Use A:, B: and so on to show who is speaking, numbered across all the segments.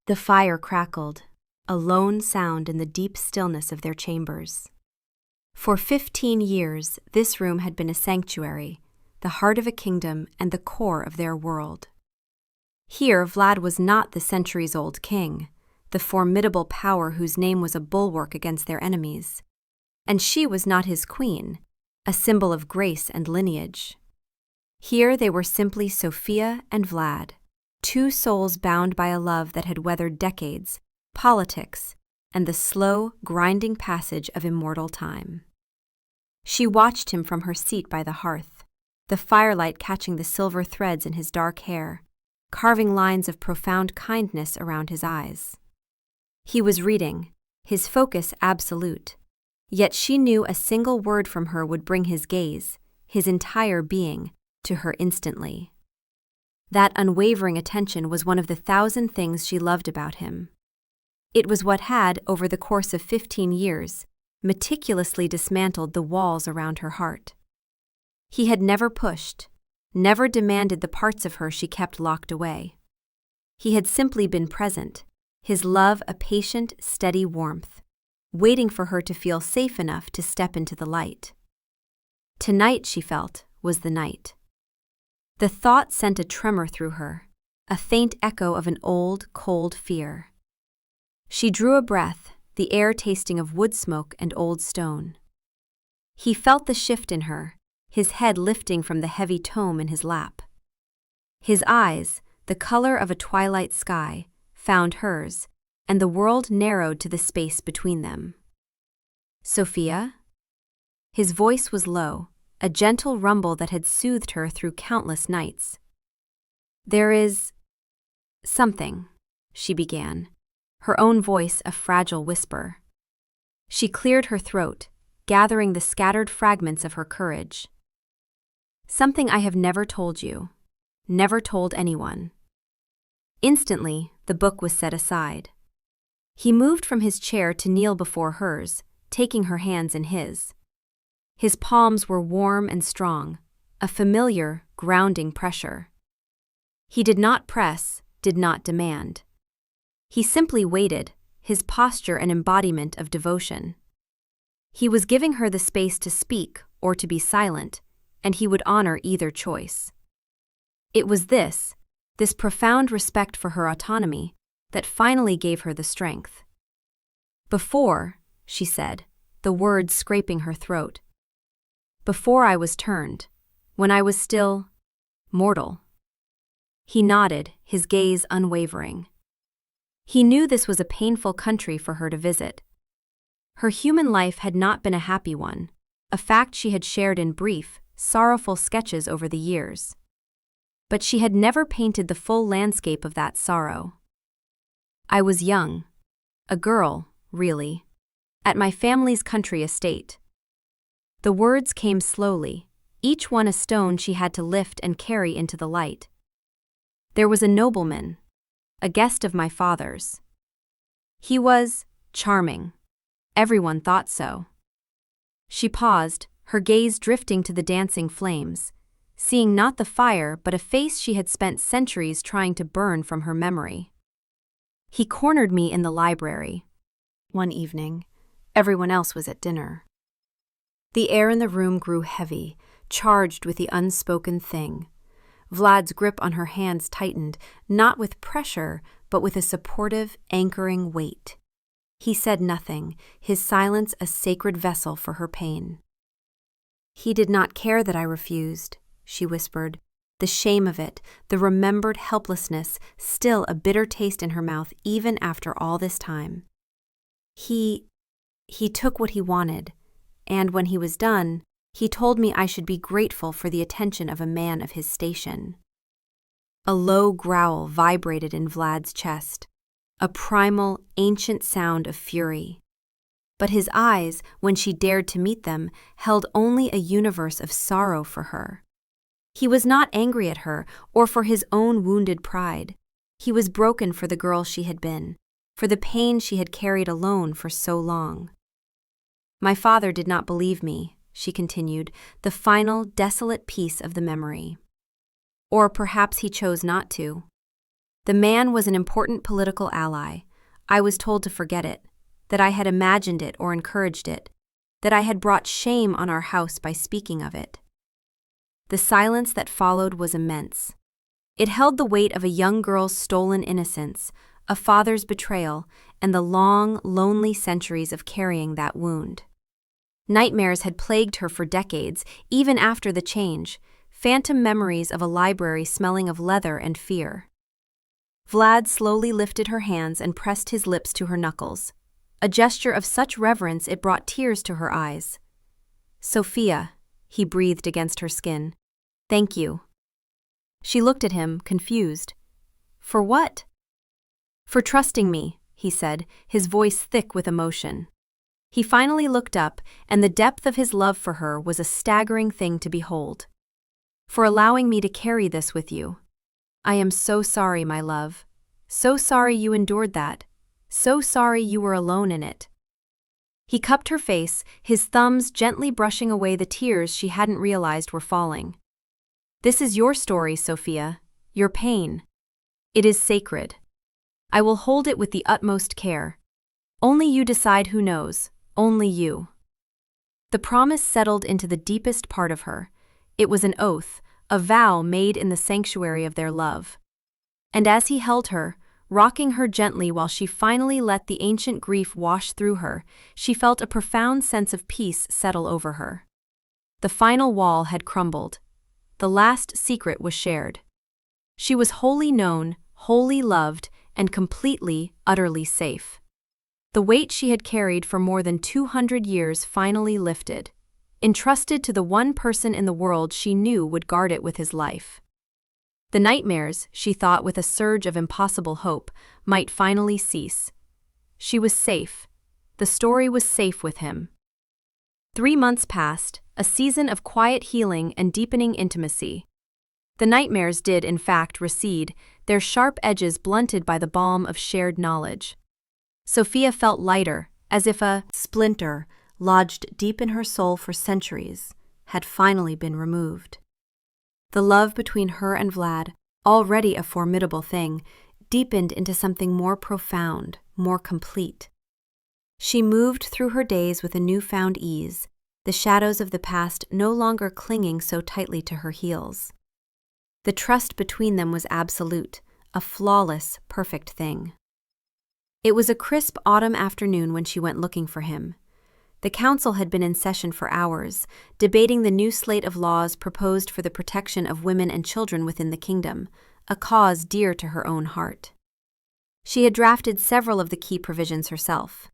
A: The fire crackled, a lone sound in the deep stillness of their chambers. For 15 years, this room had been a sanctuary, the heart of a kingdom and the core of their world. Here, Vlad was not the centuries-old king, the formidable power whose name was a bulwark against their enemies. And she was not his queen, a symbol of grace and lineage. Here they were simply Sophia and Vlad, two souls bound by a love that had weathered decades, politics, and the slow, grinding passage of immortal time. She watched him from her seat by the hearth, the firelight catching the silver threads in his dark hair, carving lines of profound kindness around his eyes. He was reading, his focus absolute, yet she knew a single word from her would bring his gaze, his entire being, to her instantly. That unwavering attention was one of the 1,000 things she loved about him. It was what had, over the course of 15 years, meticulously dismantled the walls around her heart. He had never pushed, never demanded the parts of her she kept locked away. He had simply been present, his love a patient, steady warmth, waiting for her to feel safe enough to step into the light. Tonight, she felt, was the night. The thought sent a tremor through her, a faint echo of an old, cold fear. She drew a breath, the air tasting of wood smoke and old stone. He felt the shift in her, his head lifting from the heavy tome in his lap. His eyes, the color of a twilight sky, found hers, and the world narrowed to the space between them. "Sophia?" His voice was low, a gentle rumble that had soothed her through countless nights. "There is something," she began, her own voice a fragile whisper. She cleared her throat, gathering the scattered fragments of her courage. "Something I have never told you, never told anyone." Instantly, the book was set aside. He moved from his chair to kneel before hers, taking her hands in his. His palms were warm and strong, a familiar, grounding pressure. He did not press, did not demand. He simply waited, his posture an embodiment of devotion. He was giving her the space to speak or to be silent, and he would honor either choice. It was this profound respect for her autonomy, that finally gave her the strength. "Before," she said, the words scraping her throat, "before I was turned, when I was still mortal." He nodded, his gaze unwavering. He knew this was a painful country for her to visit. Her human life had not been a happy one, a fact she had shared in brief, sorrowful sketches over the years. But she had never painted the full landscape of that sorrow. "I was young. A girl, really. At my family's country estate." The words came slowly, each one a stone she had to lift and carry into the light. "There was a nobleman, a guest of my father's. He was charming. Everyone thought so." She paused, her gaze drifting to the dancing flames, seeing not the fire but a face she had spent centuries trying to burn from her memory. "He cornered me in the library one evening. Everyone else was at dinner." The air in the room grew heavy, charged with the unspoken thing. Vlad's grip on her hands tightened, not with pressure, but with a supportive, anchoring weight. He said nothing, his silence a sacred vessel for her pain. "He did not care that I refused," she whispered, the shame of it, the remembered helplessness, still a bitter taste in her mouth even after all this time. He took what he wanted, and when he was done, he told me I should be grateful for the attention of a man of his station." A low growl vibrated in Vlad's chest, a primal, ancient sound of fury. But his eyes, when she dared to meet them, held only a universe of sorrow for her. He was not angry at her or for his own wounded pride. He was broken for the girl she had been, for the pain she had carried alone for so long. "My father did not believe me," she continued, the final, desolate piece of the memory. "Or perhaps he chose not to. The man was an important political ally. I was told to forget it, that I had imagined it or encouraged it, that I had brought shame on our house by speaking of it. The silence that followed was immense. It held the weight of a young girl's stolen innocence, a father's betrayal, and the long, lonely centuries of carrying that wound. Nightmares had plagued her for decades, even after the change, phantom memories of a library smelling of leather and fear. Vlad slowly lifted her hands and pressed his lips to her knuckles, a gesture of such reverence it brought tears to her eyes. "Sophia," he breathed against her skin. "Thank you." She looked at him, confused. "For what?" "For trusting me," he said, his voice thick with emotion. He finally looked up, and the depth of his love for her was a staggering thing to behold. "For allowing me to carry this with you. I am so sorry, my love. So sorry you endured that. So sorry you were alone in it." He cupped her face, his thumbs gently brushing away the tears she hadn't realized were falling. "This is your story, Sophia, your pain. It is sacred. I will hold it with the utmost care. Only you decide who knows, only you." The promise settled into the deepest part of her. It was an oath, a vow made in the sanctuary of their love. And as he held her, rocking her gently while she finally let the ancient grief wash through her, she felt a profound sense of peace settle over her. The final wall had crumbled. The last secret was shared. She was wholly known, wholly loved, and completely, utterly safe. The weight she had carried for more than 200 years finally lifted, entrusted to the one person in the world she knew would guard it with his life. The nightmares, she thought with a surge of impossible hope, might finally cease. She was safe. The story was safe with him. 3 months passed, a season of quiet healing and deepening intimacy. The nightmares did, in fact, recede, their sharp edges blunted by the balm of shared knowledge. Sophia felt lighter, as if a splinter, lodged deep in her soul for centuries, had finally been removed. The love between her and Vlad, already a formidable thing, deepened into something more profound, more complete. She moved through her days with a newfound ease, the shadows of the past no longer clinging so tightly to her heels. The trust between them was absolute, a flawless, perfect thing. It was a crisp autumn afternoon when she went looking for him. The council had been in session for hours, debating the new slate of laws proposed for the protection of women and children within the kingdom, a cause dear to her own heart. She had drafted several of the key provisions herself.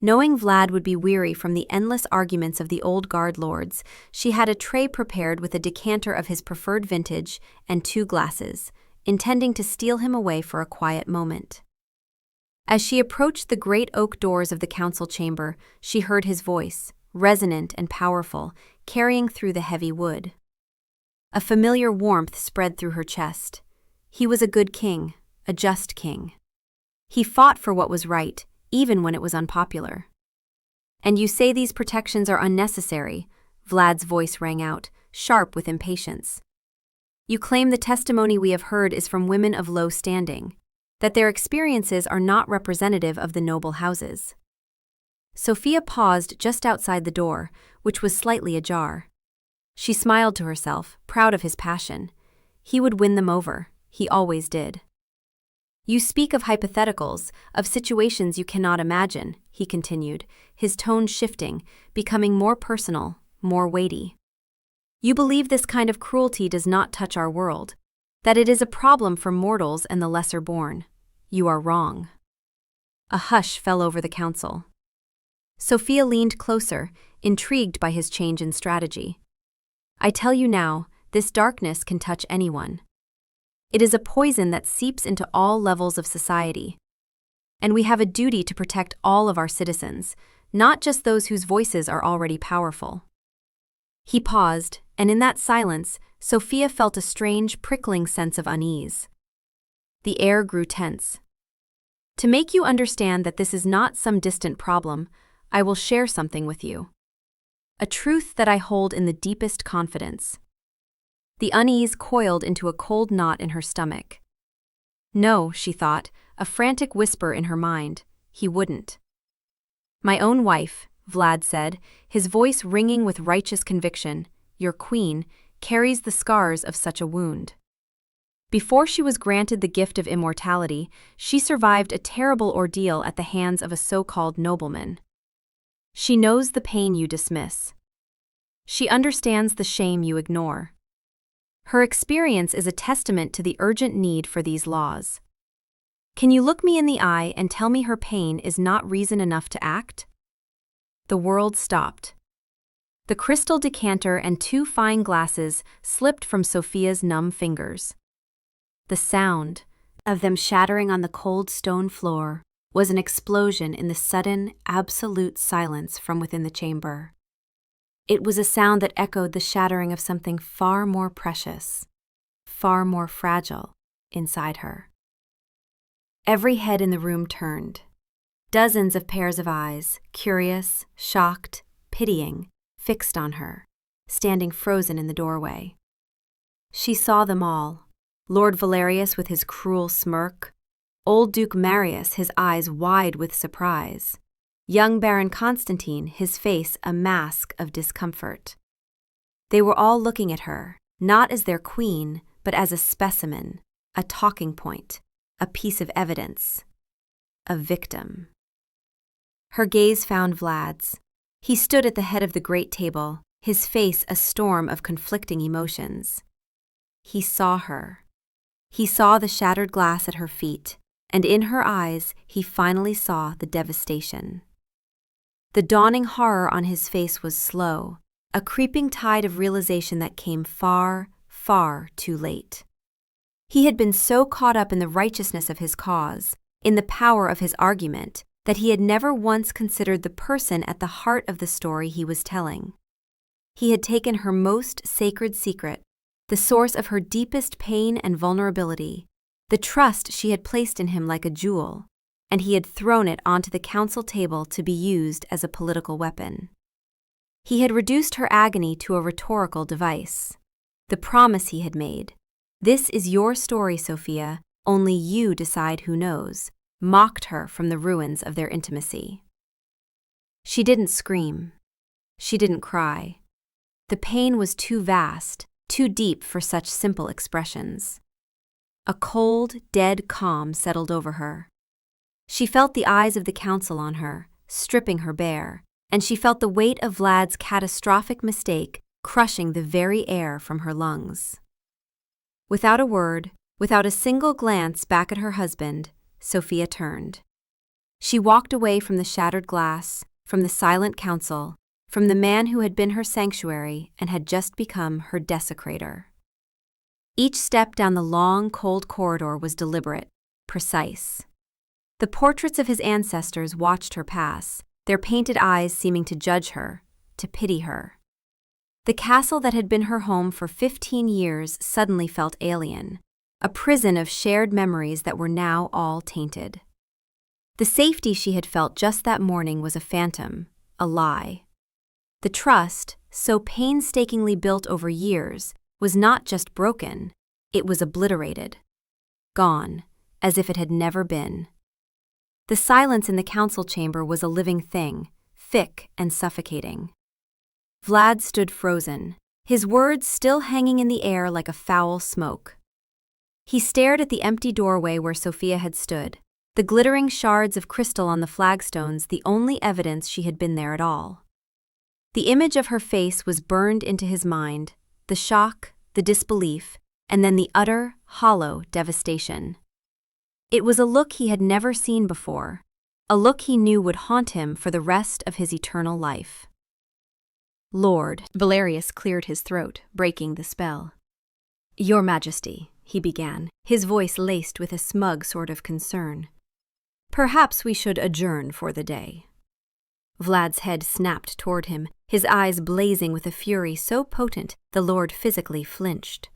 A: Knowing Vlad would be weary from the endless arguments of the old guard lords, she had a tray prepared with a decanter of his preferred vintage and 2 glasses, intending to steal him away for a quiet moment. As she approached the great oak doors of the council chamber, she heard his voice, resonant and powerful, carrying through the heavy wood. A familiar warmth spread through her chest. He was a good king, a just king. He fought for what was right, even when it was unpopular. "And you say these protections are unnecessary," Vlad's voice rang out, sharp with impatience. "You claim the testimony we have heard is from women of low standing, that their experiences are not representative of the noble houses." Sophia paused just outside the door, which was slightly ajar. She smiled to herself, proud of his passion. He would win them over, he always did. "You speak of hypotheticals, of situations you cannot imagine," he continued, his tone shifting, becoming more personal, more weighty. "You believe this kind of cruelty does not touch our world, that it is a problem for mortals and the lesser born. You are wrong." A hush fell over the council. Sophia leaned closer, intrigued by his change in strategy. "I tell you now, this darkness can touch anyone. It is a poison that seeps into all levels of society. And we have a duty to protect all of our citizens, not just those whose voices are already powerful." He paused, and in that silence, Sophia felt a strange, prickling sense of unease. The air grew tense. "To make you understand that this is not some distant problem, I will share something with you. A truth that I hold in the deepest confidence." The unease coiled into a cold knot in her stomach. No, she thought, a frantic whisper in her mind. He wouldn't. My own wife, Vlad said, his voice ringing with righteous conviction, your queen, carries the scars of such a wound. Before she was granted the gift of immortality, she survived a terrible ordeal at the hands of a so-called nobleman. She knows the pain you dismiss. She understands the shame you ignore. Her experience is a testament to the urgent need for these laws. Can you look me in the eye and tell me her pain is not reason enough to act? The world stopped. The crystal decanter and 2 fine glasses slipped from Sophia's numb fingers. The sound of them shattering on the cold stone floor was an explosion in the sudden, absolute silence from within the chamber. It was a sound that echoed the shattering of something far more precious, far more fragile, inside her. Every head in the room turned. Dozens of pairs of eyes, curious, shocked, pitying, fixed on her, standing frozen in the doorway. She saw them all. Lord Valerius with his cruel smirk, old Duke Marius, his eyes wide with surprise, young Baron Constantine, his face a mask of discomfort. They were all looking at her, not as their queen, but as a specimen, a talking point, a piece of evidence, a victim. Her gaze found Vlad's. He stood at the head of the great table, his face a storm of conflicting emotions. He saw her. He saw the shattered glass at her feet, and in her eyes he finally saw the devastation. The dawning horror on his face was slow, a creeping tide of realization that came far, far too late. He had been so caught up in the righteousness of his cause, in the power of his argument, that he had never once considered the person at the heart of the story he was telling. He had taken her most sacred secret, the source of her deepest pain and vulnerability, the trust she had placed in him like a jewel, and he had thrown it onto the council table to be used as a political weapon. He had reduced her agony to a rhetorical device. The promise he had made, "This is your story, Sophia, only you decide who knows," mocked her from the ruins of their intimacy. She didn't scream. She didn't cry. The pain was too vast, too deep for such simple expressions. A cold, dead calm settled over her. She felt the eyes of the council on her, stripping her bare, and she felt the weight of Vlad's catastrophic mistake crushing the very air from her lungs. Without a word, without a single glance back at her husband, Sophia turned. She walked away from the shattered glass, from the silent council, from the man who had been her sanctuary and had just become her desecrator. Each step down the long, cold corridor was deliberate, precise. The portraits of his ancestors watched her pass, their painted eyes seeming to judge her, to pity her. The castle that had been her home for 15 years suddenly felt alien, a prison of shared memories that were now all tainted. The safety she had felt just that morning was a phantom, a lie. The trust, so painstakingly built over years, was not just broken, it was obliterated. Gone, as if it had never been. The silence in the council chamber was a living thing, thick and suffocating. Vlad stood frozen, his words still hanging in the air like a foul smoke. He stared at the empty doorway where Sophia had stood, the glittering shards of crystal on the flagstones the only evidence she had been there at all. The image of her face was burned into his mind, the shock, the disbelief, and then the utter, hollow devastation. It was a look he had never seen before, a look he knew would haunt him for the rest of his eternal life. Lord, Valerius cleared his throat, breaking the spell. Your Majesty, he began, his voice laced with a smug sort of concern. Perhaps we should adjourn for the day. Vlad's head snapped toward him, his eyes blazing with a fury so potent the Lord physically flinched.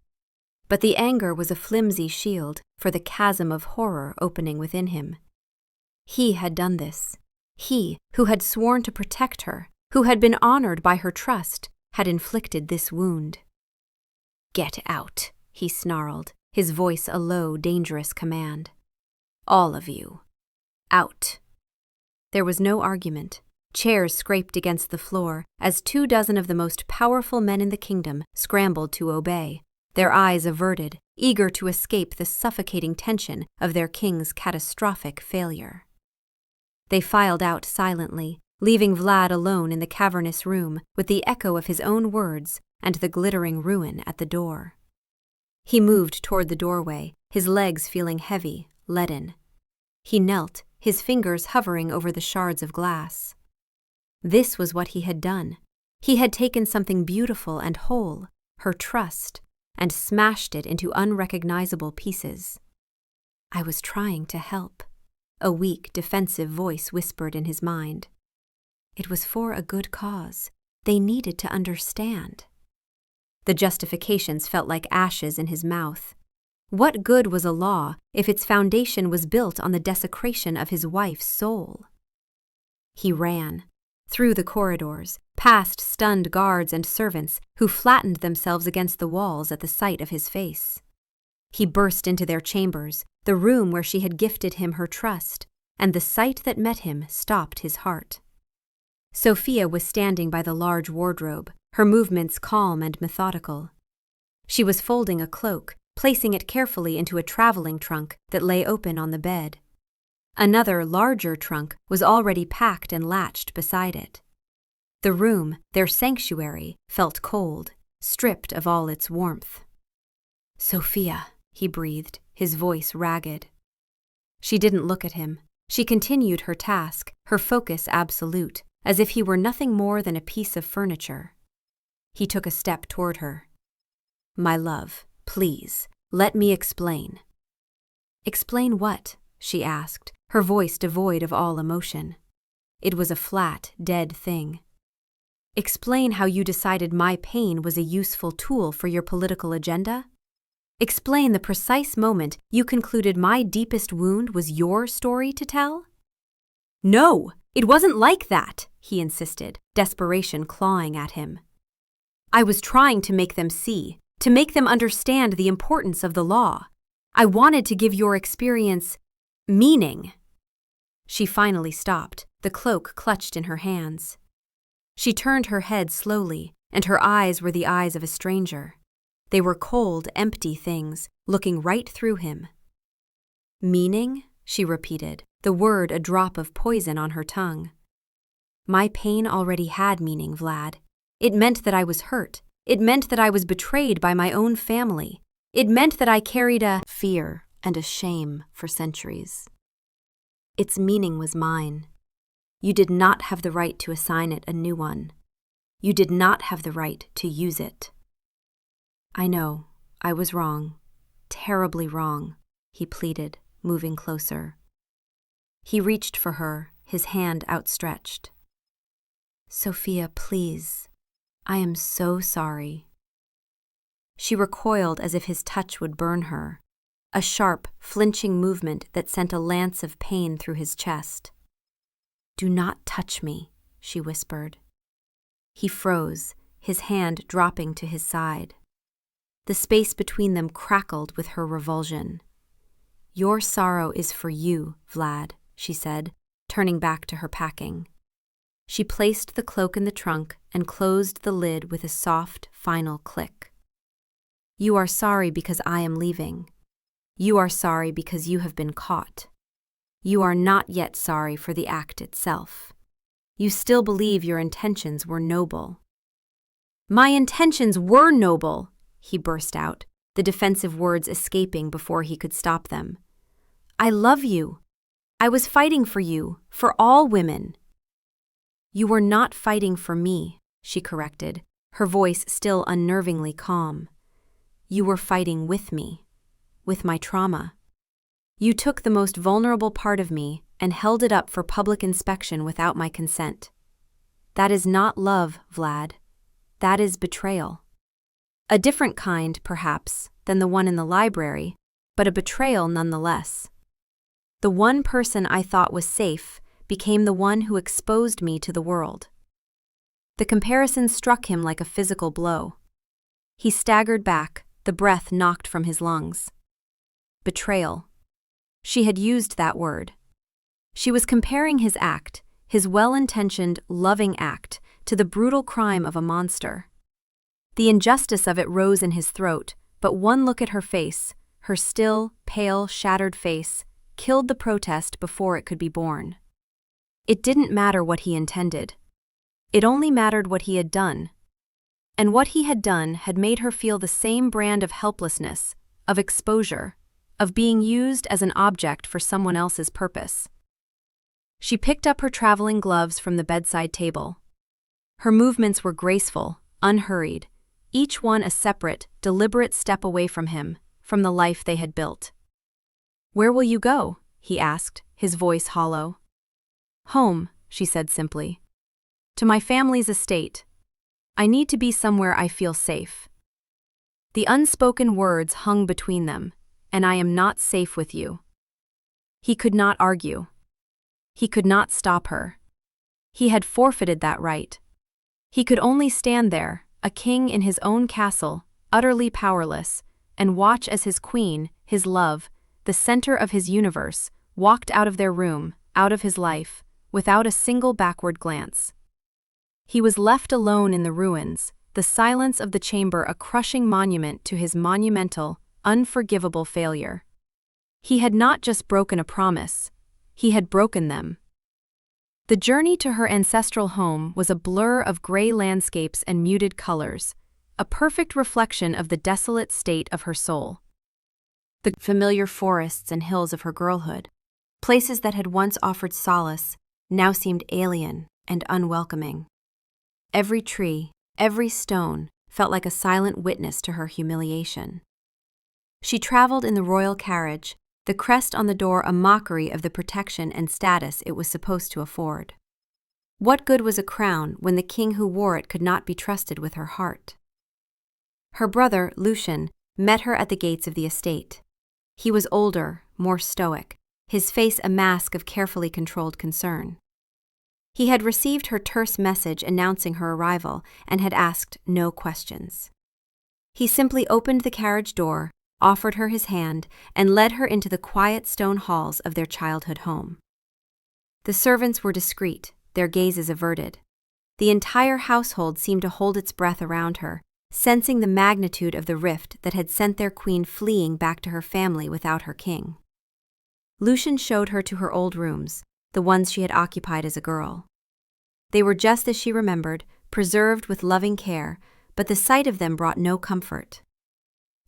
A: But the anger was a flimsy shield for the chasm of horror opening within him. He had done this. He, who had sworn to protect her, who had been honored by her trust, had inflicted this wound. Get out, he snarled, his voice a low, dangerous command. "All of you. Out." There was no argument. Chairs scraped against the floor as 24 of the most powerful men in the kingdom scrambled to obey, their eyes averted, eager to escape the suffocating tension of their king's catastrophic failure. They filed out silently, leaving Vlad alone in the cavernous room with the echo of his own words and the glittering ruin at the door. He moved toward the doorway, his legs feeling heavy, leaden. He knelt, his fingers hovering over the shards of glass. This was what he had done. He had taken something beautiful and whole, her trust, and smashed it into unrecognizable pieces. "I was trying to help," a weak, defensive voice whispered in his mind. "It was for a good cause. They needed to understand." The justifications felt like ashes in his mouth. What good was a law if its foundation was built on the desecration of his wife's soul? He ran. Through the corridors, past stunned guards and servants who flattened themselves against the walls at the sight of his face. He burst into their chambers, the room where she had gifted him her trust, and the sight that met him stopped his heart. Sophia was standing by the large wardrobe, her movements calm and methodical. She was folding a cloak, placing it carefully into a traveling trunk that lay open on the bed. Another, larger trunk was already packed and latched beside it. The room, their sanctuary, felt cold, stripped of all its warmth. "Sophia," he breathed, his voice ragged. She didn't look at him. She continued her task, her focus absolute, as if he were nothing more than a piece of furniture. He took a step toward her. "My love, please, let me explain." "Explain what?" she asked, her voice devoid of all emotion. It was a flat, dead thing. "Explain how you decided my pain was a useful tool for your political agenda? Explain the precise moment you concluded my deepest wound was your story to tell?" "No, it wasn't like that," he insisted, desperation clawing at him. "I was trying to make them see, to make them understand the importance of the law. I wanted to give your experience meaning." She finally stopped, the cloak clutched in her hands. She turned her head slowly, and her eyes were the eyes of a stranger. They were cold, empty things, looking right through him. "Meaning?" she repeated, the word a drop of poison on her tongue. "My pain already had meaning, Vlad. It meant that I was hurt. It meant that I was betrayed by my own family. It meant that I carried a fear and a shame for centuries. Its meaning was mine. You did not have the right to assign it a new one. You did not have the right to use it." "I know, I was wrong, terribly wrong," he pleaded, moving closer. He reached for her, his hand outstretched. "Sophia, please. I am so sorry." She recoiled as if his touch would burn her, a sharp, flinching movement that sent a lance of pain through his chest. "Do not touch me," she whispered. He froze, his hand dropping to his side. The space between them crackled with her revulsion. "Your sorrow is for you, Vlad," she said, turning back to her packing. She placed the cloak in the trunk and closed the lid with a soft, final click. "You are sorry because I am leaving. You are sorry because you have been caught. You are not yet sorry for the act itself. You still believe your intentions were noble." "My intentions were noble," he burst out, the defensive words escaping before he could stop them. "I love you. I was fighting for you, for all women." "You were not fighting for me," she corrected, her voice still unnervingly calm. "You were fighting with me, with my trauma. You took the most vulnerable part of me and held it up for public inspection without my consent. That is not love, Vlad. That is betrayal. A different kind, perhaps, than the one in the library, but a betrayal nonetheless. The one person I thought was safe became the one who exposed me to the world." The comparison struck him like a physical blow. He staggered back, the breath knocked from his lungs. betrayal. She had used that word. She was comparing his act, his well-intentioned, loving act, to the brutal crime of a monster. The injustice of it rose in his throat, but one look at her face, her still, pale, shattered face, killed the protest before it could be born. It didn't matter what he intended. It only mattered what he had done. And what he had done had made her feel the same brand of helplessness, of exposure, of being used as an object for someone else's purpose. She picked up her traveling gloves from the bedside table. Her movements were graceful, unhurried, each one a separate, deliberate step away from him, from the life they had built. "Where will you go?" he asked, his voice hollow. "Home," she said simply. "To my family's estate. I need to be somewhere I feel safe." The unspoken words hung between them, "and I am not safe with you." He could not argue. He could not stop her. He had forfeited that right. He could only stand there, a king in his own castle, utterly powerless, and watch as his queen, his love, the center of his universe, walked out of their room, out of his life, without a single backward glance. He was left alone in the ruins, the silence of the chamber a crushing monument to his monumental, unforgivable failure. He had not just broken a promise, he had broken them. The journey to her ancestral home was a blur of gray landscapes and muted colors, a perfect reflection of the desolate state of her soul. The familiar forests and hills of her girlhood, places that had once offered solace, now seemed alien and unwelcoming. Every tree, every stone, felt like a silent witness to her humiliation. She traveled in the royal carriage, the crest on the door a mockery of the protection and status it was supposed to afford. What good was a crown when the king who wore it could not be trusted with her heart? Her brother, Lucian, met her at the gates of the estate. He was older, more stoic, his face a mask of carefully controlled concern. He had received her terse message announcing her arrival and had asked no questions. He simply opened the carriage door, offered her his hand, and led her into the quiet stone halls of their childhood home. The servants were discreet, their gazes averted. The entire household seemed to hold its breath around her, sensing the magnitude of the rift that had sent their queen fleeing back to her family without her king. Lucian showed her to her old rooms, the ones she had occupied as a girl. They were just as she remembered, preserved with loving care, but the sight of them brought no comfort.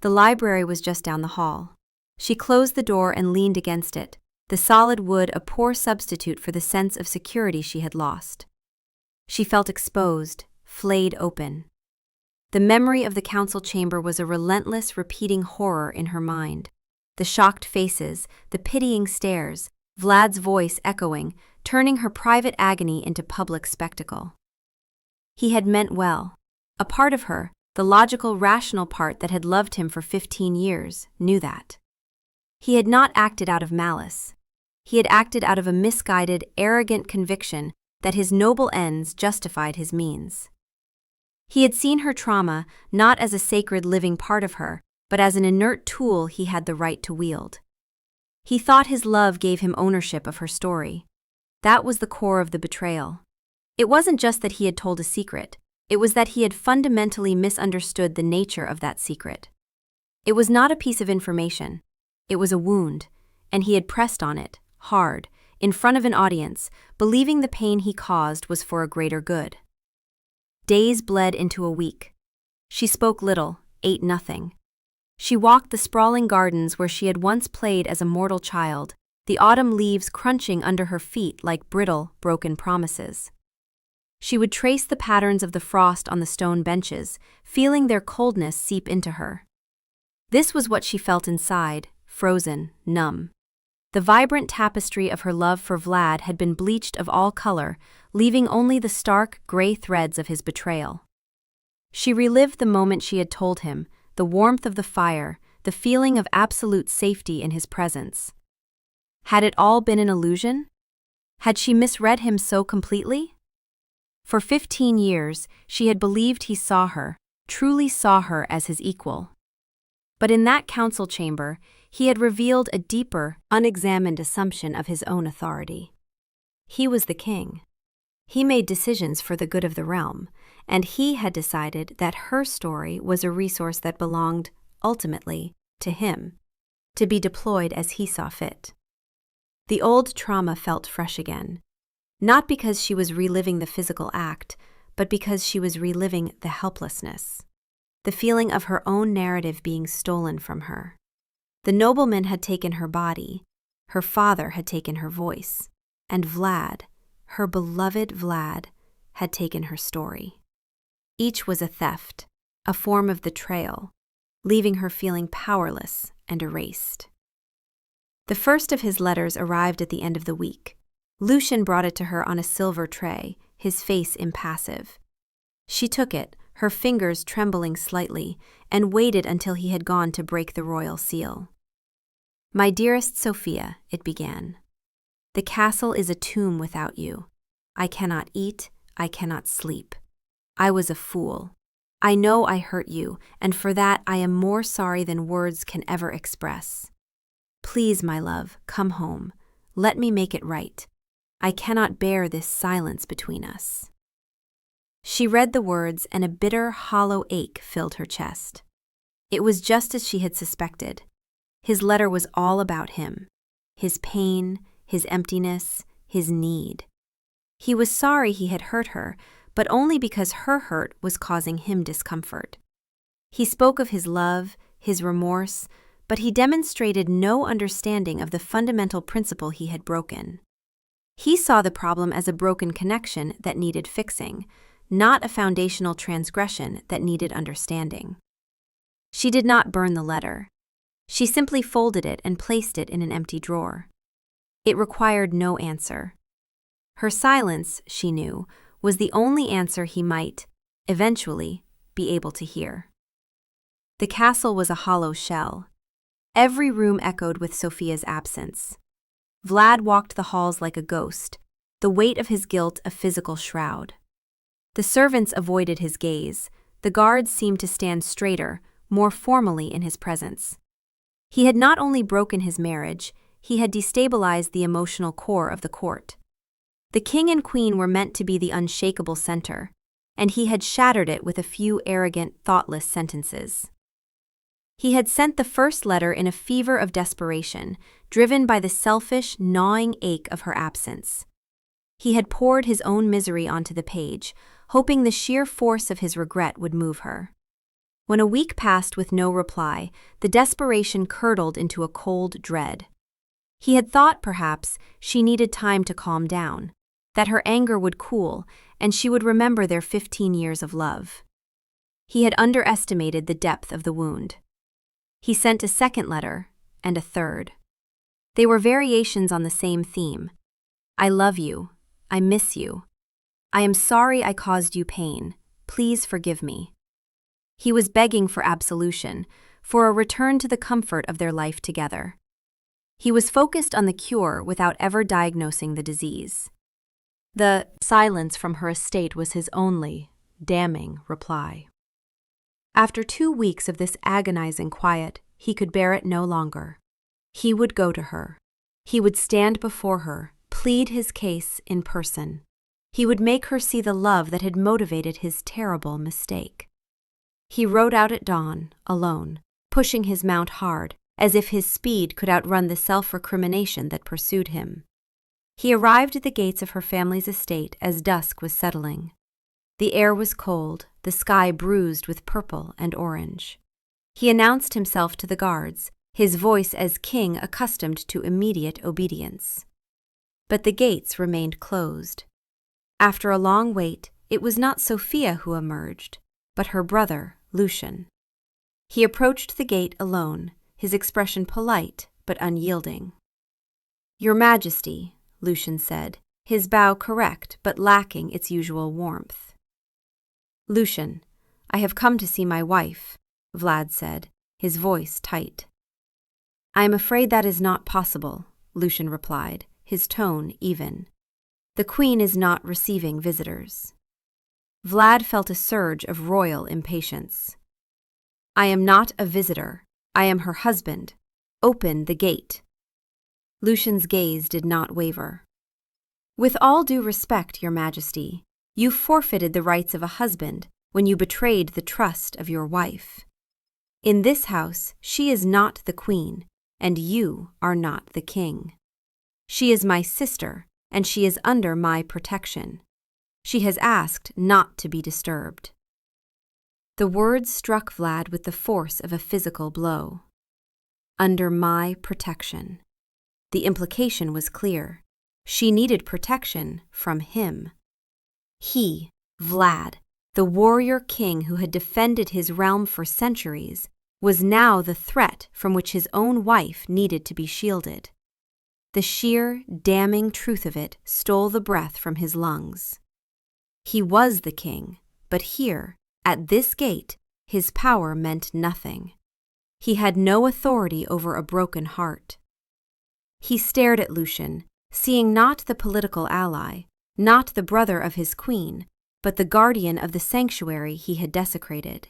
A: The library was just down the hall. She closed the door and leaned against it, the solid wood a poor substitute for the sense of security she had lost. She felt exposed, flayed open. The memory of the council chamber was a relentless, repeating horror in her mind. The shocked faces, the pitying stares, Vlad's voice echoing, turning her private agony into public spectacle. He had meant well. A part of her, the logical, rational part that had loved him for 15 years, knew that. He had not acted out of malice. He had acted out of a misguided, arrogant conviction that his noble ends justified his means. He had seen her trauma not as a sacred living part of her, but as an inert tool he had the right to wield. He thought his love gave him ownership of her story. That was the core of the betrayal. It wasn't just that he had told a secret. It was that he had fundamentally misunderstood the nature of that secret. It was not a piece of information. It was a wound, and he had pressed on it, hard, in front of an audience, believing the pain he caused was for a greater good. Days bled into a week. She spoke little, ate nothing. She walked the sprawling gardens where she had once played as a mortal child, the autumn leaves crunching under her feet like brittle, broken promises. She would trace the patterns of the frost on the stone benches, feeling their coldness seep into her. This was what she felt inside, frozen, numb. The vibrant tapestry of her love for Vlad had been bleached of all color, leaving only the stark, gray threads of his betrayal. She relived the moment she had told him, the warmth of the fire, the feeling of absolute safety in his presence. Had it all been an illusion? Had she misread him so completely? For 15 years, she had believed he saw her, truly saw her as his equal. But in that council chamber, he had revealed a deeper, unexamined assumption of his own authority. He was the king. He made decisions for the good of the realm, and he had decided that her story was a resource that belonged, ultimately, to him, to be deployed as he saw fit. The old trauma felt fresh again, not because she was reliving the physical act, but because she was reliving the helplessness, the feeling of her own narrative being stolen from her. The nobleman had taken her body, her father had taken her voice, and Vlad, her beloved Vlad, had taken her story. Each was a theft, a form of betrayal, leaving her feeling powerless and erased. The first of his letters arrived at the end of the week. Lucian brought it to her on a silver tray, his face impassive. She took it, her fingers trembling slightly, and waited until he had gone to break the royal seal. "My dearest Sophia," it began. "The castle is a tomb without you. I cannot eat, I cannot sleep. I was a fool. I know I hurt you, and for that I am more sorry than words can ever express. Please, my love, come home. Let me make it right. I cannot bear this silence between us." She read the words, and a bitter, hollow ache filled her chest. It was just as she had suspected. His letter was all about him, his pain, his emptiness, his need. He was sorry he had hurt her, but only because her hurt was causing him discomfort. He spoke of his love, his remorse, but he demonstrated no understanding of the fundamental principle he had broken. He saw the problem as a broken connection that needed fixing, not a foundational transgression that needed understanding. She did not burn the letter. She simply folded it and placed it in an empty drawer. It required no answer. Her silence, she knew, was the only answer he might, eventually, be able to hear. The castle was a hollow shell. Every room echoed with Sophia's absence. Vlad walked the halls like a ghost, the weight of his guilt a physical shroud. The servants avoided his gaze, the guards seemed to stand straighter, more formally in his presence. He had not only broken his marriage, he had destabilized the emotional core of the court. The king and queen were meant to be the unshakable center, and he had shattered it with a few arrogant, thoughtless sentences. He had sent the first letter in a fever of desperation, driven by the selfish, gnawing ache of her absence. He had poured his own misery onto the page, hoping the sheer force of his regret would move her. When a week passed with no reply, the desperation curdled into a cold dread. He had thought, perhaps, she needed time to calm down, that her anger would cool, and she would remember their 15 years of love. He had underestimated the depth of the wound. He sent a second letter, and a third. They were variations on the same theme. "I love you. I miss you. I am sorry I caused you pain. Please forgive me." He was begging for absolution, for a return to the comfort of their life together. He was focused on the cure without ever diagnosing the disease. The silence from her estate was his only, damning reply. After 2 weeks of this agonizing quiet, he could bear it no longer. He would go to her. He would stand before her, plead his case in person. He would make her see the love that had motivated his terrible mistake. He rode out at dawn, alone, pushing his mount hard, as if his speed could outrun the self-recrimination that pursued him. He arrived at the gates of her family's estate as dusk was settling. The air was cold, the sky bruised with purple and orange. He announced himself to the guards, his voice as king accustomed to immediate obedience. But the gates remained closed. After a long wait, it was not Sophia who emerged, but her brother, Lucian. He approached the gate alone, his expression polite but unyielding. "Your Majesty," Lucian said, his bow correct but lacking its usual warmth. "Lucian, I have come to see my wife," Vlad said, his voice tight. "I am afraid that is not possible," Lucian replied, his tone even. "The Queen is not receiving visitors." Vlad felt a surge of royal impatience. "I am not a visitor. I am her husband. Open the gate." Lucian's gaze did not waver. "With all due respect, Your Majesty, you forfeited the rights of a husband when you betrayed the trust of your wife. In this house, she is not the queen, and you are not the king. She is my sister, and she is under my protection. She has asked not to be disturbed." The words struck Vlad with the force of a physical blow. Under my protection. The implication was clear. She needed protection from him. He, Vlad, the warrior king who had defended his realm for centuries, was now the threat from which his own wife needed to be shielded. The sheer, damning truth of it stole the breath from his lungs. He was the king, but here, at this gate, his power meant nothing. He had no authority over a broken heart. He stared at Lucian, seeing not the political ally, not the brother of his queen, but the guardian of the sanctuary he had desecrated.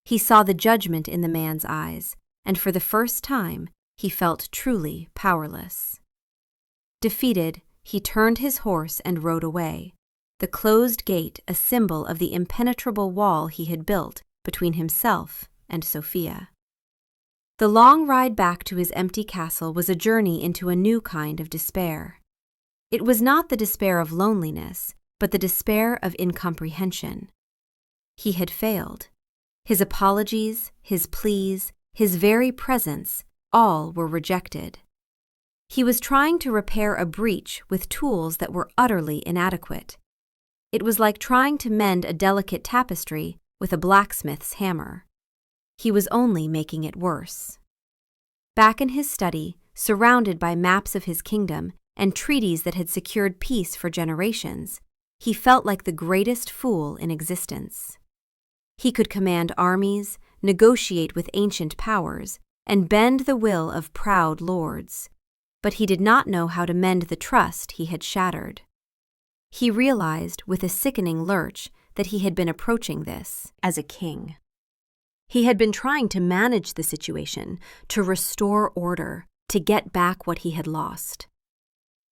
A: He saw the judgment in the man's eyes, and for the first time, he felt truly powerless. Defeated, he turned his horse and rode away, the closed gate a symbol of the impenetrable wall he had built between himself and Sophia. The long ride back to his empty castle was a journey into a new kind of despair. It was not the despair of loneliness, but the despair of incomprehension. He had failed. His apologies, his pleas, his very presence, all were rejected. He was trying to repair a breach with tools that were utterly inadequate. It was like trying to mend a delicate tapestry with a blacksmith's hammer. He was only making it worse. Back in his study, surrounded by maps of his kingdom and treaties that had secured peace for generations, he felt like the greatest fool in existence. He could command armies, negotiate with ancient powers, and bend the will of proud lords, but he did not know how to mend the trust he had shattered. He realized with a sickening lurch that he had been approaching this as a king. He had been trying to manage the situation, to restore order, to get back what he had lost.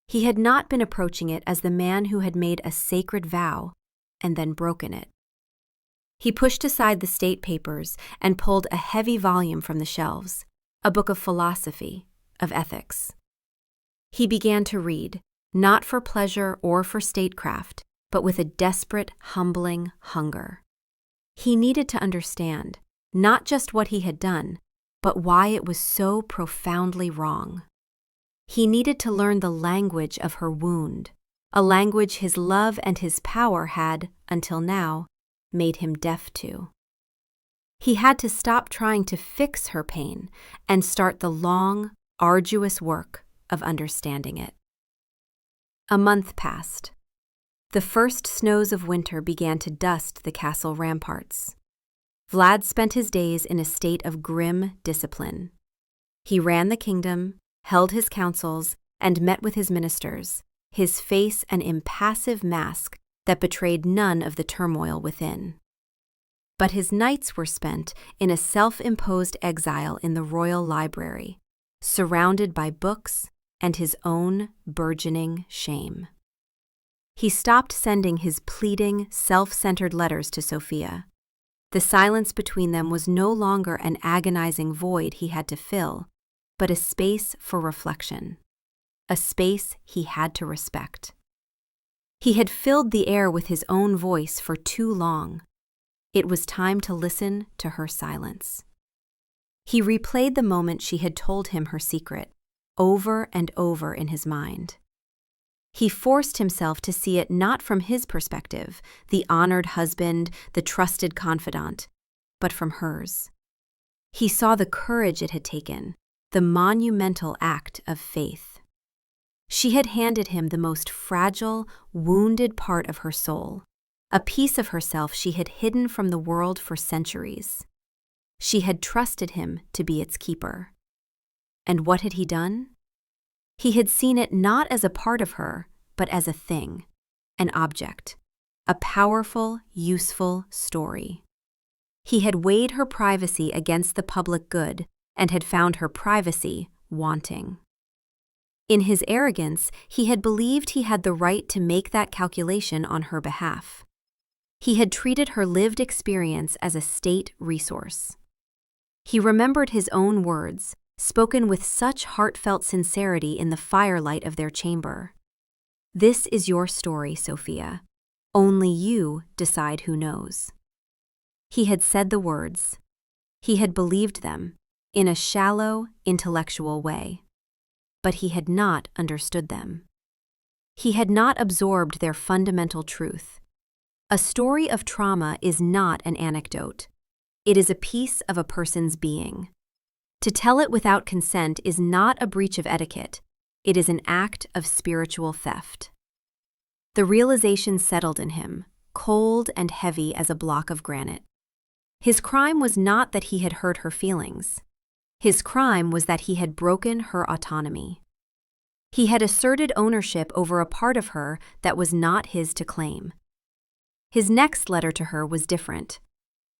A: He had not been approaching it as the man who had made a sacred vow and then broken it. He pushed aside the state papers and pulled a heavy volume from the shelves, a book of philosophy, of ethics. He began to read, not for pleasure or for statecraft, but with a desperate, humbling hunger. He needed to understand not just what he had done, but why it was so profoundly wrong. He needed to learn the language of her wound, a language his love and his power had, until now, made him deaf to. He had to stop trying to fix her pain and start the long, arduous work of understanding it. A month passed. The first snows of winter began to dust the castle ramparts. Vlad spent his days in a state of grim discipline. He ran the kingdom, held his councils, and met with his ministers, his face an impassive mask that betrayed none of the turmoil within. But his nights were spent in a self-imposed exile in the royal library, surrounded by books and his own burgeoning shame. He stopped sending his pleading, self-centered letters to Sophia. The silence between them was no longer an agonizing void he had to fill, but a space for reflection, a space he had to respect. He had filled the air with his own voice for too long. It was time to listen to her silence. He replayed the moment she had told him her secret, over and over in his mind. He forced himself to see it not from his perspective, the honored husband, the trusted confidant, but from hers. He saw the courage it had taken, the monumental act of faith. She had handed him the most fragile, wounded part of her soul, a piece of herself she had hidden from the world for centuries. She had trusted him to be its keeper. And what had he done? He had seen it not as a part of her, but as a thing, an object, a powerful, useful story. He had weighed her privacy against the public good, and had found her privacy wanting. In his arrogance, he had believed he had the right to make that calculation on her behalf. He had treated her lived experience as a state resource. He remembered his own words, spoken with such heartfelt sincerity in the firelight of their chamber. "This is your story, Sophia. Only you decide who knows." He had said the words. He had believed them, in a shallow, intellectual way. But he had not understood them. He had not absorbed their fundamental truth. A story of trauma is not an anecdote. It is a piece of a person's being. To tell it without consent is not a breach of etiquette. It is an act of spiritual theft. The realization settled in him, cold and heavy as a block of granite. His crime was not that he had hurt her feelings. His crime was that he had broken her autonomy. He had asserted ownership over a part of her that was not his to claim. His next letter to her was different.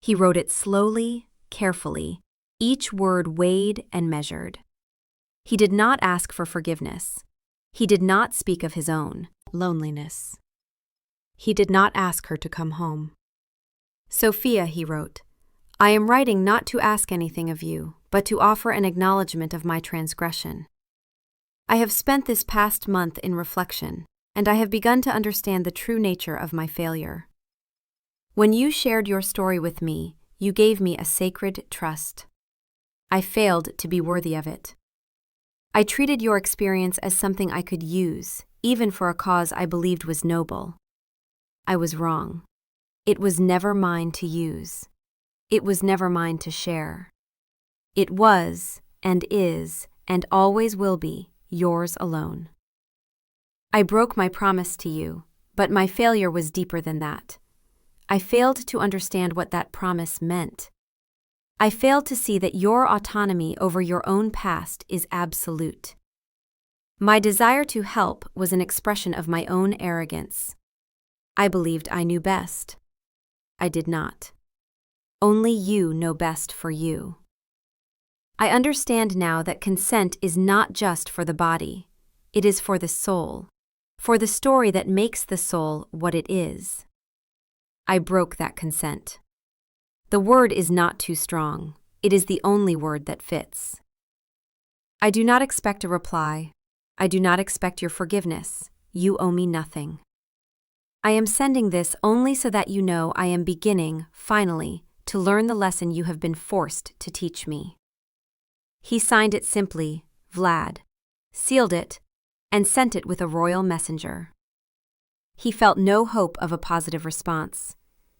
A: He wrote it slowly, carefully, each word weighed and measured. He did not ask for forgiveness. He did not speak of his own loneliness. He did not ask her to come home. "Sophia," he wrote, "I am writing not to ask anything of you, but to offer an acknowledgement of my transgression. I have spent this past month in reflection, and I have begun to understand the true nature of my failure. When you shared your story with me, you gave me a sacred trust. I failed to be worthy of it. I treated your experience as something I could use, even for a cause I believed was noble. I was wrong. It was never mine to use. It was never mine to share. It was, and is, and always will be, yours alone. I broke my promise to you, but my failure was deeper than that. I failed to understand what that promise meant. I failed to see that your autonomy over your own past is absolute. My desire to help was an expression of my own arrogance. I believed I knew best. I did not. Only you know best for you. I understand now that consent is not just for the body. It is for the soul, for the story that makes the soul what it is. I broke that consent. The word is not too strong. It is the only word that fits. I do not expect a reply. I do not expect your forgiveness. You owe me nothing. I am sending this only so that you know I am beginning, finally, to learn the lesson you have been forced to teach me." He signed it simply, Vlad, sealed it, and sent it with a royal messenger. He felt no hope of a positive response.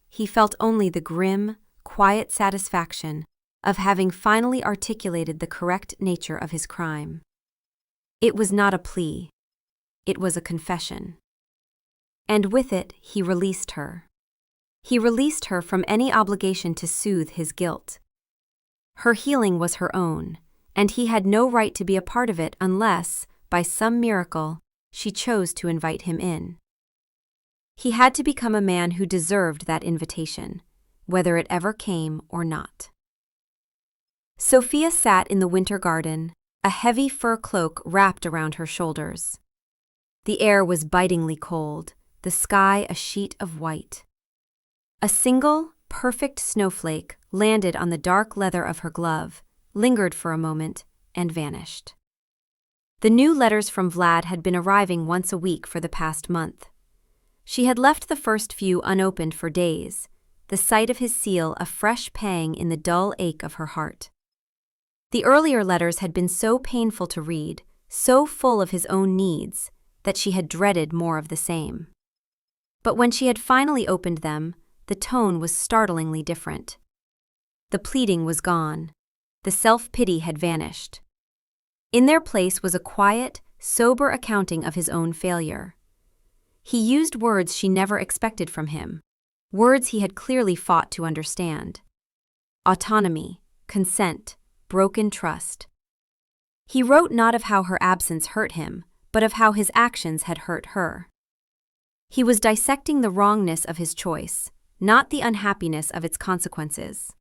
A: He felt only the grim, quiet satisfaction of having finally articulated the correct nature of his crime. It was not a plea. It was a confession. And with it, he released her. He released her from any obligation to soothe his guilt. Her healing was her own, and he had no right to be a part of it unless, by some miracle, she chose to invite him in. He had to become a man who deserved that invitation, whether it ever came or not. Sophia sat in the winter garden, a heavy fur cloak wrapped around her shoulders. The air was bitingly cold, the sky a sheet of white. A single, perfect snowflake landed on the dark leather of her glove, lingered for a moment, and vanished. The new letters from Vlad had been arriving once a week for the past month. She had left the first few unopened for days, the sight of his seal a fresh pang in the dull ache of her heart. The earlier letters had been so painful to read, so full of his own needs, that she had dreaded more of the same. But when she had finally opened them, the tone was startlingly different. The pleading was gone. The self-pity had vanished. In their place was a quiet, sober accounting of his own failure. He used words she never expected from him, words he had clearly fought to understand. Autonomy, consent, broken trust. He wrote not of how her absence hurt him, but of how his actions had hurt her. He was dissecting the wrongness of his choice, not the unhappiness of its consequences.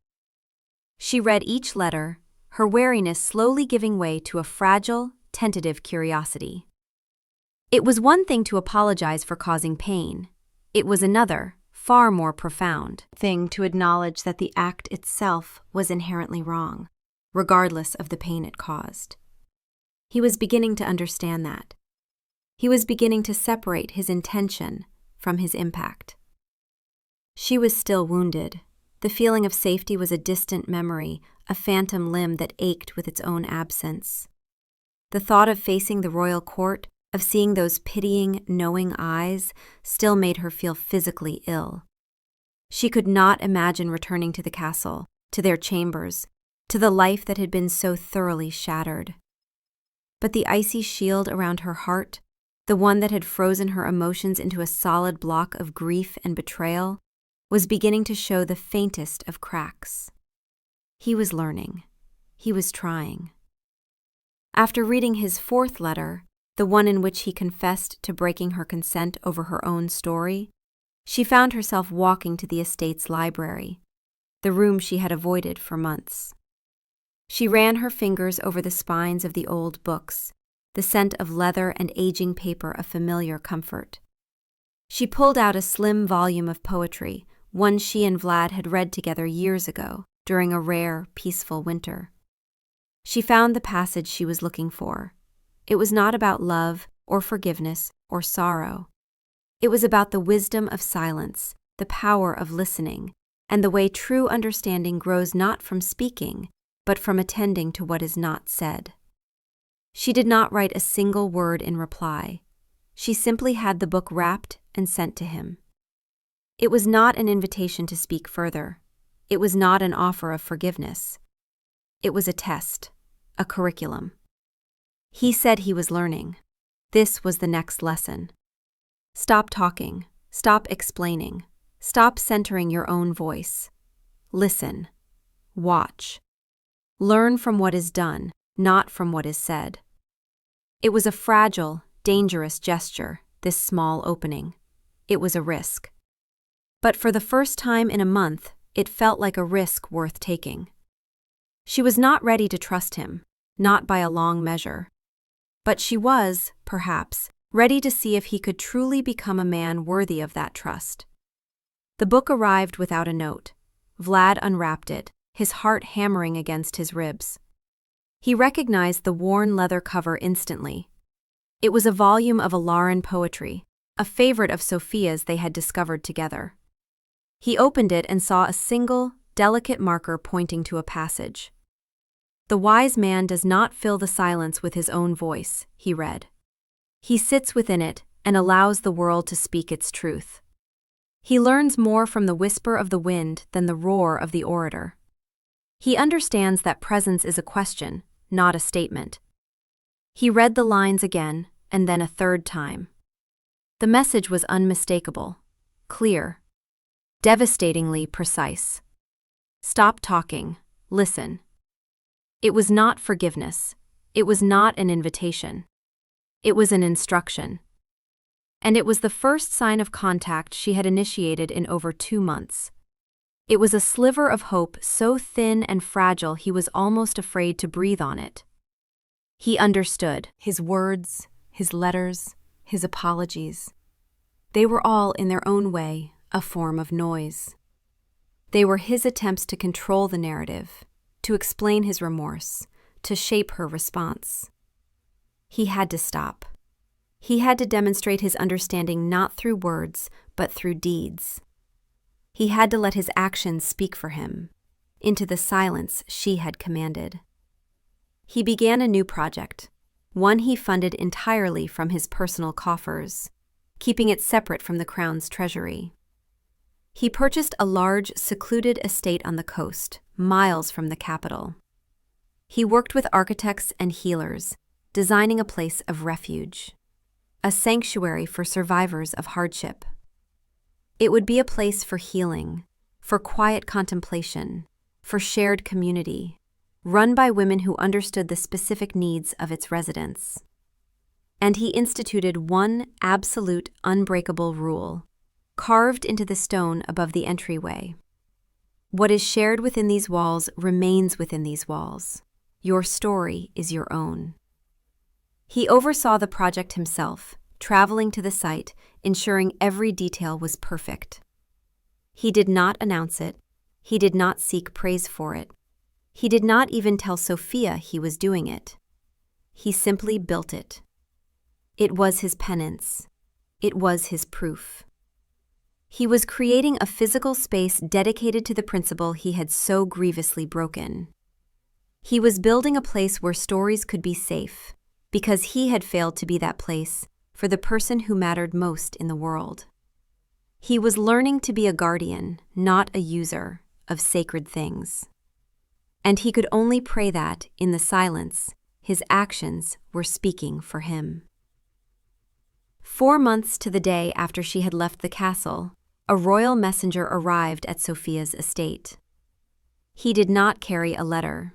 A: She read each letter, her wariness slowly giving way to a fragile, tentative curiosity. It was one thing to apologize for causing pain. It was another, far more profound, thing to acknowledge that the act itself was inherently wrong, regardless of the pain it caused. He was beginning to understand that. He was beginning to separate his intention from his impact. She was still wounded. The feeling of safety was a distant memory, a phantom limb that ached with its own absence. The thought of facing the royal court, of seeing those pitying, knowing eyes, still made her feel physically ill. She could not imagine returning to the castle, to their chambers, to the life that had been so thoroughly shattered. But the icy shield around her heart, the one that had frozen her emotions into a solid block of grief and betrayal, was beginning to show the faintest of cracks. He was learning. He was trying. After reading his fourth letter, the one in which he confessed to breaking her consent over her own story, she found herself walking to the estate's library, the room she had avoided for months. She ran her fingers over the spines of the old books, the scent of leather and aging paper a familiar comfort. She pulled out a slim volume of poetry, one she and Vlad had read together years ago, during a rare, peaceful winter. She found the passage she was looking for. It was not about love or forgiveness or sorrow. It was about the wisdom of silence, the power of listening, and the way true understanding grows not from speaking, but from attending to what is not said. She did not write a single word in reply. She simply had the book wrapped and sent to him. It was not an invitation to speak further. It was not an offer of forgiveness. It was a test, a curriculum. He said he was learning. This was the next lesson. Stop talking. Stop explaining. Stop centering your own voice. Listen. Watch. Learn from what is done, not from what is said. It was a fragile, dangerous gesture, this small opening. It was a risk. But for the first time in a month, it felt like a risk worth taking. She was not ready to trust him, not by a long measure. But she was, perhaps, ready to see if he could truly become a man worthy of that trust. The book arrived without a note. Vlad unwrapped it, his heart hammering against his ribs. He recognized the worn leather cover instantly. It was a volume of Alaran poetry, a favorite of Sophia's they had discovered together. He opened it and saw a single, delicate marker pointing to a passage. "The wise man does not fill the silence with his own voice," he read. "He sits within it and allows the world to speak its truth. He learns more from the whisper of the wind than the roar of the orator. He understands that presence is a question, not a statement." He read the lines again, and then a third time. The message was unmistakable, clear, devastatingly precise. Stop talking, listen. It was not forgiveness. It was not an invitation. It was an instruction. And it was the first sign of contact she had initiated in over 2 months. It was a sliver of hope so thin and fragile he was almost afraid to breathe on it. He understood. His words, his letters, his apologies. They were all, in their own way, a form of noise. They were his attempts to control the narrative, to explain his remorse, to shape her response. He had to stop. He had to demonstrate his understanding not through words, but through deeds. He had to let his actions speak for him, into the silence she had commanded. He began a new project, one he funded entirely from his personal coffers, keeping it separate from the crown's treasury. He purchased a large, secluded estate on the coast, miles from the capital. He worked with architects and healers, designing a place of refuge, a sanctuary for survivors of hardship. It would be a place for healing, for quiet contemplation, for shared community, run by women who understood the specific needs of its residents. And he instituted one absolute, unbreakable rule, carved into the stone above the entryway. What is shared within these walls remains within these walls. Your story is your own. He oversaw the project himself, traveling to the site, ensuring every detail was perfect. He did not announce it. He did not seek praise for it. He did not even tell Sophia he was doing it. He simply built it. It was his penance. It was his proof. He was creating a physical space dedicated to the principle he had so grievously broken. He was building a place where stories could be safe, because he had failed to be that place for the person who mattered most in the world. He was learning to be a guardian, not a user, of sacred things. And he could only pray that, in the silence, his actions were speaking for him. 4 months to the day after she had left the castle, a royal messenger arrived at Sophia's estate. He did not carry a letter.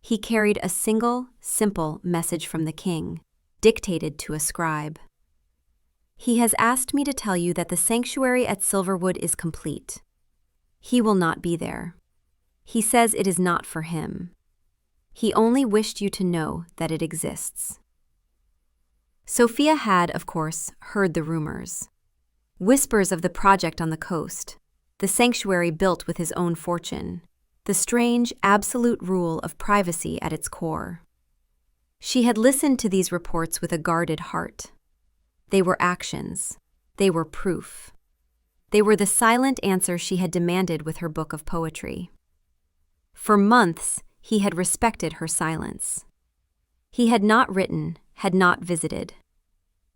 A: He carried a single, simple message from the king, dictated to a scribe. He has asked me to tell you that the sanctuary at Silverwood is complete. He will not be there. He says it is not for him. He only wished you to know that it exists. Sophia had, of course, heard the rumors. Whispers of the project on the coast, the sanctuary built with his own fortune, the strange, absolute rule of privacy at its core. She had listened to these reports with a guarded heart. They were actions. They were proof. They were the silent answer she had demanded with her book of poetry. For months, he had respected her silence. He had not written, had not visited.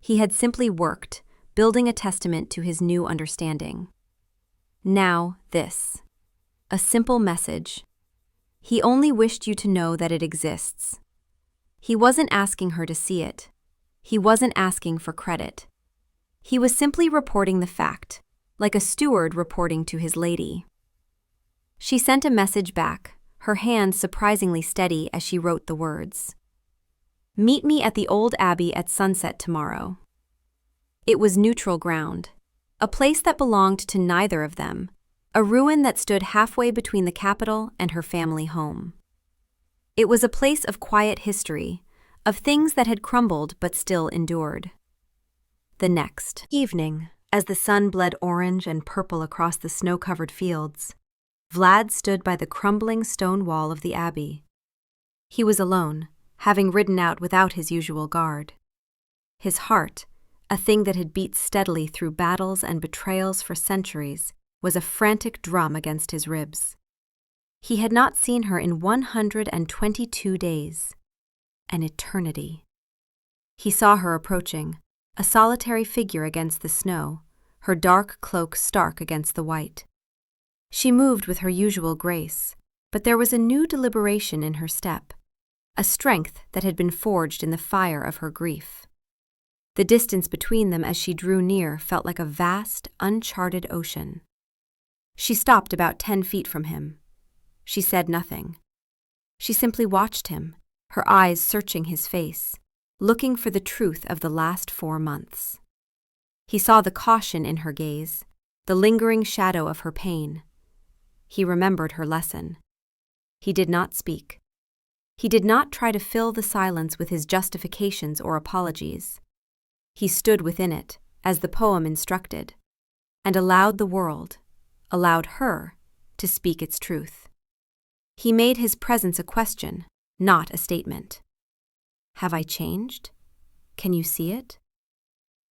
A: He had simply worked, building a testament to his new understanding. Now, this. A simple message. He only wished you to know that it exists. He wasn't asking her to see it. He wasn't asking for credit. He was simply reporting the fact, like a steward reporting to his lady. She sent a message back, her hand surprisingly steady as she wrote the words. Meet me at the old abbey at sunset tomorrow. It was neutral ground, a place that belonged to neither of them, a ruin that stood halfway between the capital and her family home. It was a place of quiet history, of things that had crumbled but still endured. The next evening, as the sun bled orange and purple across the snow-covered fields, Vlad stood by the crumbling stone wall of the abbey. He was alone, having ridden out without his usual guard. His heart, a thing that had beat steadily through battles and betrayals for centuries, was a frantic drum against his ribs. He had not seen her in 122 days. An eternity. He saw her approaching, a solitary figure against the snow, her dark cloak stark against the white. She moved with her usual grace, but there was a new deliberation in her step, a strength that had been forged in the fire of her grief. The distance between them as she drew near felt like a vast, uncharted ocean. She stopped about 10 feet from him. She said nothing. She simply watched him, her eyes searching his face, looking for the truth of the last 4 months. He saw the caution in her gaze, the lingering shadow of her pain. He remembered her lesson. He did not speak. He did not try to fill the silence with his justifications or apologies. He stood within it, as the poem instructed, and allowed the world, allowed her, to speak its truth. He made his presence a question, not a statement. Have I changed? Can you see it?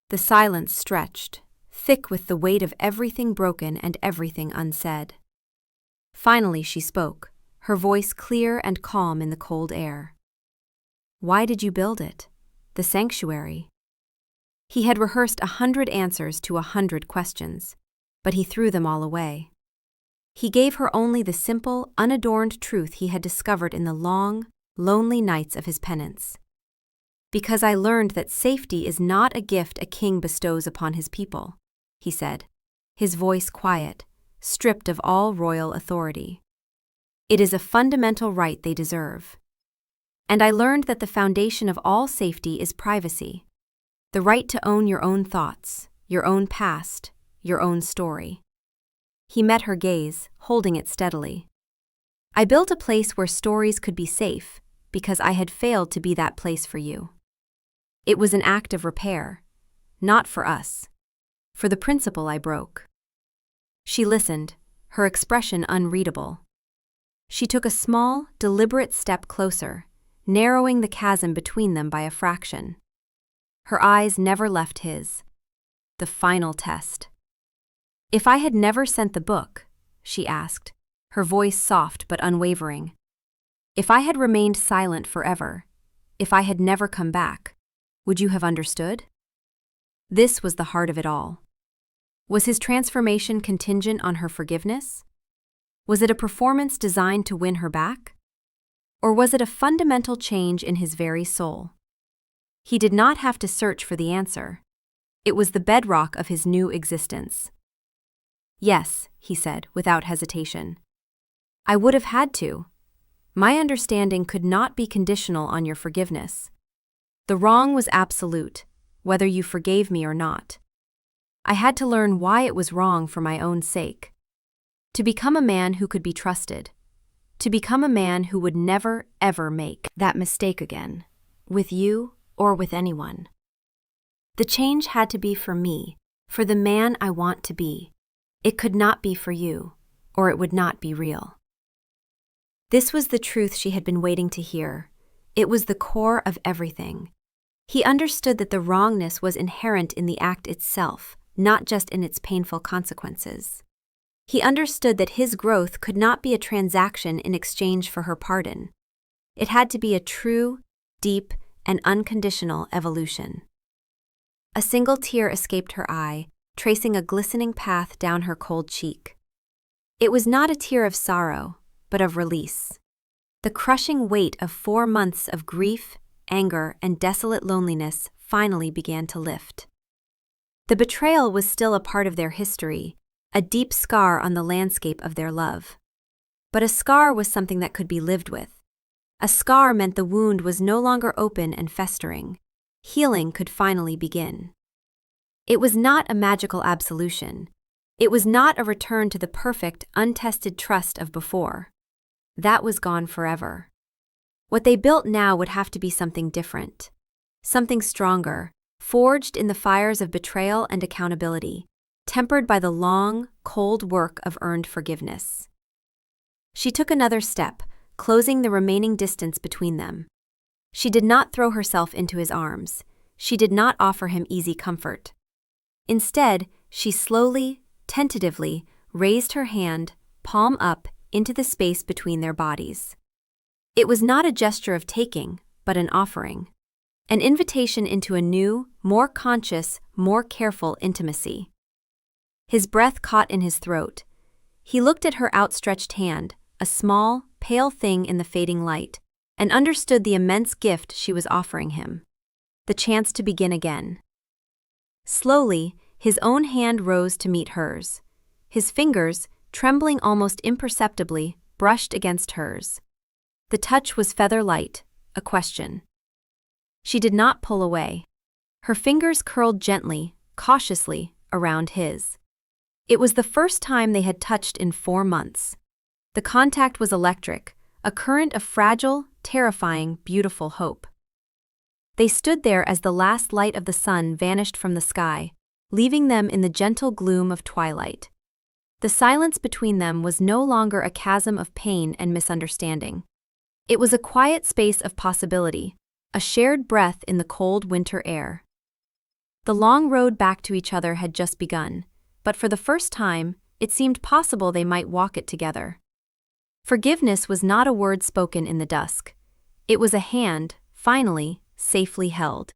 A: The silence stretched, thick with the weight of everything broken and everything unsaid. Finally she spoke, her voice clear and calm in the cold air. Why did you build it? The sanctuary. He had rehearsed 100 answers to 100 questions, but he threw them all away. He gave her only the simple, unadorned truth he had discovered in the long, lonely nights of his penance. Because I learned that safety is not a gift a king bestows upon his people, he said, his voice quiet, stripped of all royal authority. It is a fundamental right they deserve. And I learned that the foundation of all safety is privacy, the right to own your own thoughts, your own past, your own story. He met her gaze, holding it steadily. I built a place where stories could be safe, because I had failed to be that place for you. It was an act of repair, not for us. For the principle I broke. She listened, her expression unreadable. She took a small, deliberate step closer, narrowing the chasm between them by a fraction. Her eyes never left his. The final test. If I had never sent the book, she asked, her voice soft but unwavering. If I had remained silent forever, if I had never come back, would you have understood? This was the heart of it all. Was his transformation contingent on her forgiveness? Was it a performance designed to win her back? Or was it a fundamental change in his very soul? He did not have to search for the answer. It was the bedrock of his new existence. Yes, he said, without hesitation. I would have had to. My understanding could not be conditional on your forgiveness. The wrong was absolute, whether you forgave me or not. I had to learn why it was wrong for my own sake. To become a man who could be trusted. To become a man who would never, ever make that mistake again, with you or with anyone. The change had to be for me, for the man I want to be. It could not be for you, or it would not be real. This was the truth she had been waiting to hear. It was the core of everything. He understood that the wrongness was inherent in the act itself, not just in its painful consequences. He understood that his growth could not be a transaction in exchange for her pardon. It had to be a true, deep, and unconditional evolution. A single tear escaped her eye, tracing a glistening path down her cold cheek. It was not a tear of sorrow, but of release. The crushing weight of 4 months of grief, anger, and desolate loneliness finally began to lift. The betrayal was still a part of their history, a deep scar on the landscape of their love. But a scar was something that could be lived with. A scar meant the wound was no longer open and festering. Healing could finally begin. It was not a magical absolution. It was not a return to the perfect, untested trust of before. That was gone forever. What they built now would have to be something different. Something stronger, forged in the fires of betrayal and accountability, tempered by the long, cold work of earned forgiveness. She took another step, closing the remaining distance between them. She did not throw herself into his arms. She did not offer him easy comfort. Instead, she slowly, tentatively, raised her hand, palm up, into the space between their bodies. It was not a gesture of taking, but an offering. An invitation into a new, more conscious, more careful intimacy. His breath caught in his throat. He looked at her outstretched hand, a small, pale thing in the fading light, and understood the immense gift she was offering him. The chance to begin again. Slowly, his own hand rose to meet hers. His fingers, trembling almost imperceptibly, brushed against hers. The touch was feather-light, a question. She did not pull away. Her fingers curled gently, cautiously, around his. It was the first time they had touched in 4 months. The contact was electric, a current of fragile, terrifying, beautiful hope. They stood there as the last light of the sun vanished from the sky, leaving them in the gentle gloom of twilight. The silence between them was no longer a chasm of pain and misunderstanding. It was a quiet space of possibility, a shared breath in the cold winter air. The long road back to each other had just begun, but for the first time, it seemed possible they might walk it together. Forgiveness was not a word spoken in the dusk. It was a hand, finally, safely held.